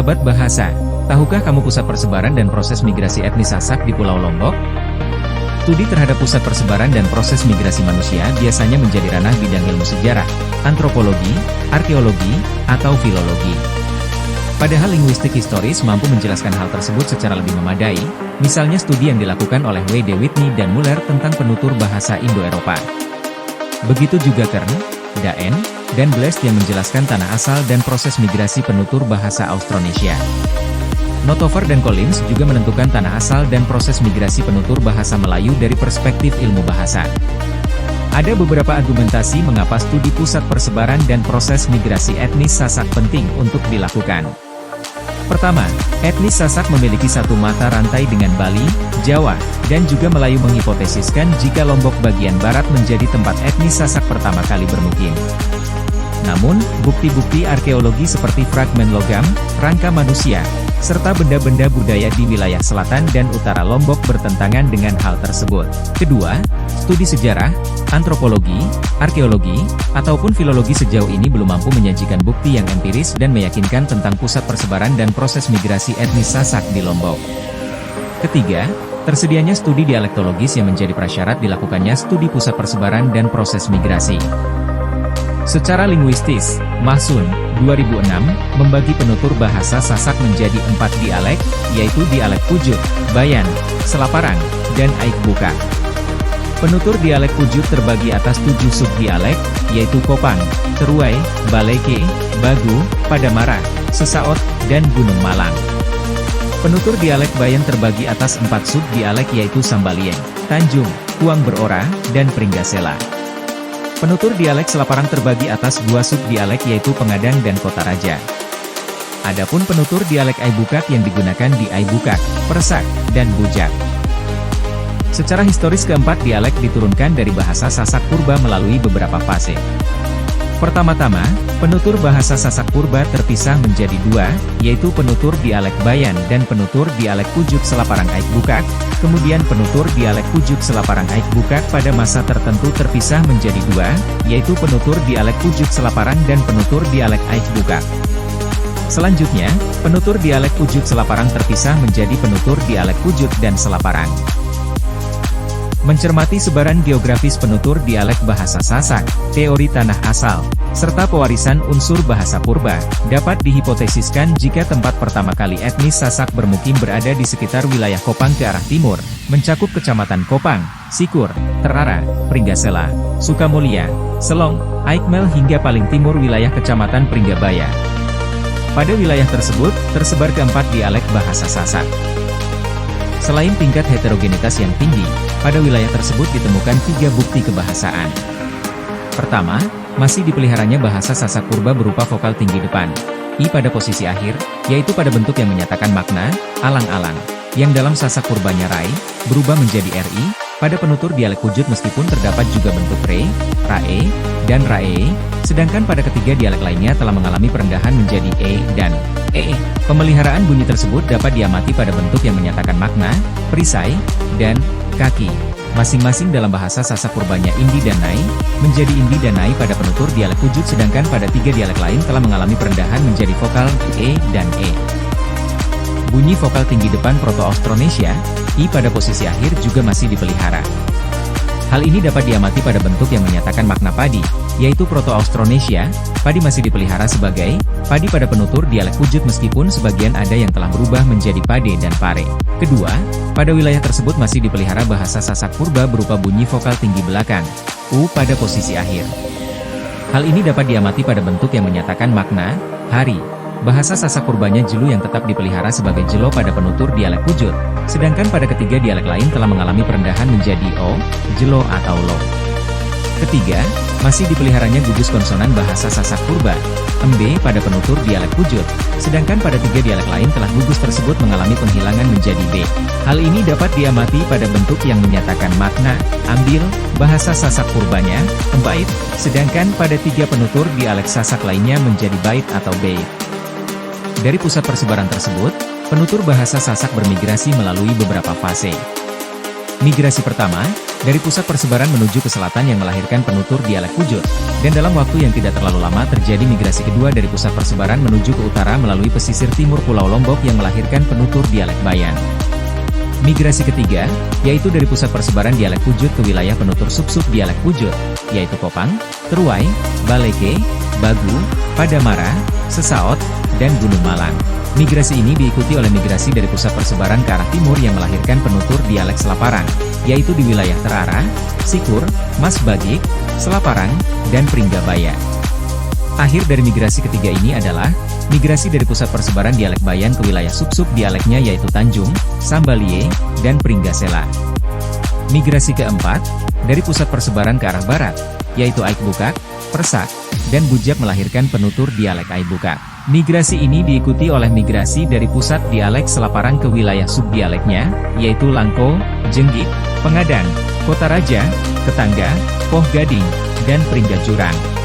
Sahabat bahasa, tahukah kamu pusat persebaran dan proses migrasi etnis Sasak di Pulau Lombok? Studi terhadap pusat persebaran dan proses migrasi manusia biasanya menjadi ranah bidang ilmu sejarah, antropologi, arkeologi, atau filologi. Padahal linguistik historis mampu menjelaskan hal tersebut secara lebih memadai, misalnya studi yang dilakukan oleh W. D. Whitney dan Muller tentang penutur bahasa Indo-Eropa. Begitu juga Kern, Daen, dan Blest yang menjelaskan tanah asal dan proses migrasi penutur bahasa Austronesia. Notover dan Collins juga menentukan tanah asal dan proses migrasi penutur bahasa Melayu dari perspektif ilmu bahasa. Ada beberapa argumentasi mengapa studi pusat persebaran dan proses migrasi etnis Sasak penting untuk dilakukan. Pertama, etnis Sasak memiliki satu mata rantai dengan Bali, Jawa, dan juga Melayu menghipotesiskan jika Lombok bagian barat menjadi tempat etnis Sasak pertama kali bermukim. Namun, bukti-bukti arkeologi seperti fragmen logam, rangka manusia, serta benda-benda budaya di wilayah selatan dan utara Lombok bertentangan dengan hal tersebut. Kedua, studi sejarah, antropologi, arkeologi, ataupun filologi sejauh ini belum mampu menyajikan bukti yang empiris dan meyakinkan tentang pusat persebaran dan proses migrasi etnis Sasak di Lombok. Ketiga, tersedianya studi dialektologis yang menjadi prasyarat dilakukannya studi pusat persebaran dan proses migrasi. Secara linguistis, Mahsun, 2006, membagi penutur bahasa Sasak menjadi 4 dialek, yaitu dialek Pujut, Bayan, Selaparang, dan Aik Bukak. Penutur dialek Pujut terbagi atas 7 subdialek, yaitu Kopang, Teruai, Baleke, Bagu, Padamara, Sesaot, dan Gunung Malang. Penutur dialek Bayan terbagi atas 4 subdialek yaitu Sambalieng, Tanjung, Kuang Berora, dan Pringgasela. Penutur dialek Selaparang terbagi atas 2 subdialek yaitu Pengadang dan Kota Raja. Adapun penutur dialek Aibukak yang digunakan di Aibukak, Persak, dan Bujak. Secara historis keempat dialek diturunkan dari bahasa Sasak Purba melalui beberapa fase. Pertama-tama, penutur bahasa Sasak Purba terpisah menjadi 2, yaitu penutur dialek Bayan dan penutur dialek Pujut Selaparang Aik Bukak, kemudian penutur dialek Pujut Selaparang Aik Bukak pada masa tertentu terpisah menjadi 2, yaitu penutur dialek Pujut Selaparang dan penutur dialek Aik Bukak. Selanjutnya, penutur dialek Pujut Selaparang terpisah menjadi penutur dialek Pujut dan Selaparang. Mencermati sebaran geografis penutur dialek bahasa Sasak, teori tanah asal, serta pewarisan unsur bahasa purba, dapat dihipotesiskan jika tempat pertama kali etnis Sasak bermukim berada di sekitar wilayah Kopang ke arah timur, mencakup kecamatan Kopang, Sikur, Terara, Pringgasela, Sukamulya, Selong, Aikmel hingga paling timur wilayah kecamatan Pringgabaya. Pada wilayah tersebut, tersebar keempat dialek bahasa Sasak. Selain tingkat heterogenitas yang tinggi, pada wilayah tersebut ditemukan 3 bukti kebahasaan. Pertama, masih dipeliharanya bahasa Sasak Purba berupa vokal tinggi depan, I pada posisi akhir, yaitu pada bentuk yang menyatakan makna, alang-alang, yang dalam Sasak Purbanya Rai, berubah menjadi RI, pada penutur dialek Pujut meskipun terdapat juga bentuk Re, Rae, dan Rae, sedangkan pada ketiga dialek lainnya telah mengalami perendahan menjadi E dan E. Pemeliharaan bunyi tersebut dapat diamati pada bentuk yang menyatakan makna, perisai, dan kaki. Masing-masing dalam bahasa Sasak Purbanya Indi dan Nai, menjadi Indi dan Nai pada penutur dialek Pujut sedangkan pada 3 dialek lain telah mengalami perendahan menjadi vokal E dan E. Bunyi vokal tinggi depan Proto-Austronesia, I pada posisi akhir juga masih dipelihara. Hal ini dapat diamati pada bentuk yang menyatakan makna padi, yaitu Proto-Austronesia, padi masih dipelihara sebagai padi pada penutur dialek Pujut meskipun sebagian ada yang telah berubah menjadi pade dan pare. Kedua, pada wilayah tersebut masih dipelihara bahasa Sasak Purba berupa bunyi vokal tinggi belakang, U pada posisi akhir. Hal ini dapat diamati pada bentuk yang menyatakan makna, hari. Bahasa Sasak Purbanya Jelu yang tetap dipelihara sebagai Jelo pada penutur dialek Pujut, sedangkan pada ketiga dialek lain telah mengalami perendahan menjadi O, Jelo atau Lo. Ketiga, masih dipeliharanya gugus konsonan bahasa Sasak Purba, Embe pada penutur dialek Pujut, sedangkan pada 3 dialek lain telah gugus tersebut mengalami penghilangan menjadi B. Hal ini dapat diamati pada bentuk yang menyatakan makna, ambil, bahasa Sasak Purbanya, Embait, sedangkan pada 3 penutur dialek Sasak lainnya menjadi bait atau bait. Dari pusat persebaran tersebut, penutur bahasa Sasak bermigrasi melalui beberapa fase. Migrasi pertama, dari pusat persebaran menuju ke selatan yang melahirkan penutur dialek Pujut, dan dalam waktu yang tidak terlalu lama terjadi migrasi kedua dari pusat persebaran menuju ke utara melalui pesisir timur Pulau Lombok yang melahirkan penutur dialek Bayan. Migrasi ketiga, yaitu dari pusat persebaran dialek Pujut ke wilayah penutur sub-sub dialek Pujut, yaitu Kopang, Teruai, Baleke, Bagu, Padamara, Sesaot, dan Gunung Malang. Migrasi ini diikuti oleh migrasi dari pusat persebaran ke arah timur yang melahirkan penutur dialek Selaparang, yaitu di wilayah Terara, Sikur, Masbagik, Selaparang, dan Pringgabaya. Akhir dari migrasi ketiga ini adalah migrasi dari pusat persebaran dialek Bayan ke wilayah sub-sub dialeknya yaitu Tanjung, Sambalie, dan Pringgasela. Migrasi keempat, dari pusat persebaran ke arah barat, yaitu Aik Bukak, Persak, dan Bujak melahirkan penutur dialek Aik Bukak. Migrasi ini diikuti oleh migrasi dari pusat dialek Selaparang ke wilayah subdialeknya, yaitu Langko, Jenggit, Pengadang, Kota Raja, Ketangga, Poh Gading, dan Pringgajurang.